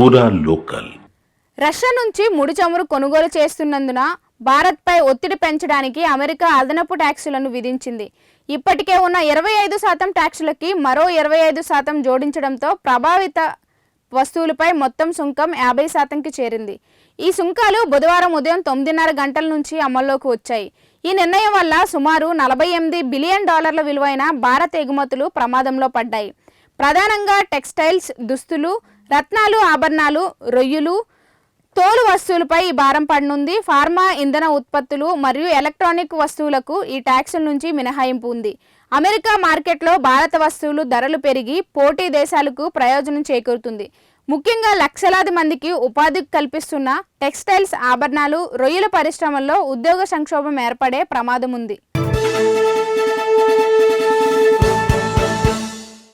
పూరా local. Russia నుంచి ముడి చమురు కొనుగోలు చేస్తున్నందున భారత్పై ఒత్తిడి పెంచడానికి అమెరికా అదనపు ట్యాక్సులను విధించింది. ఇప్పటికే ఉన్న 25% ట్యాక్సులకి మరో 25% జోడించడంతో ప్రభావిత వస్తువులపై మొత్తం సుంకం 50%కి చేరింది. ఈ సుంకాలు బుధవారం ఉదయం 9:30 గంటల నుంచి అమల్లోకి వచ్చాయి. ఈ నిర్ణయం వల్ల సుమారు $48 బిలియన్ విలువైన భారత ఎగుమతులు ప్రమాదంలో పడ్డాయి. ప్రధానంగా టెక్స్టైల్స్, దుస్తులు, రత్నాలు, ఆభరణాలు, రొయ్యలు, తోలు వస్తువులపై ఈ భారం పడనుంది. ఫార్మా, ఇంధన ఉత్పత్తులు మరియు ఎలక్ట్రానిక్ వస్తువులకు ఈ ట్యాక్సుల నుంచి మినహాయింపు ఉంది. అమెరికా మార్కెట్లో భారత వస్తువులు ధరలు పెరిగి పోటీ దేశాలకు ప్రయోజనం చేకూరుతుంది. ముఖ్యంగా లక్షలాది మందికి ఉపాధి కల్పిస్తున్న టెక్స్టైల్స్, ఆభరణాలు, రొయ్యల పరిశ్రమల్లో ఉద్యోగ సంక్షోభం ఏర్పడే ప్రమాదం ఉంది.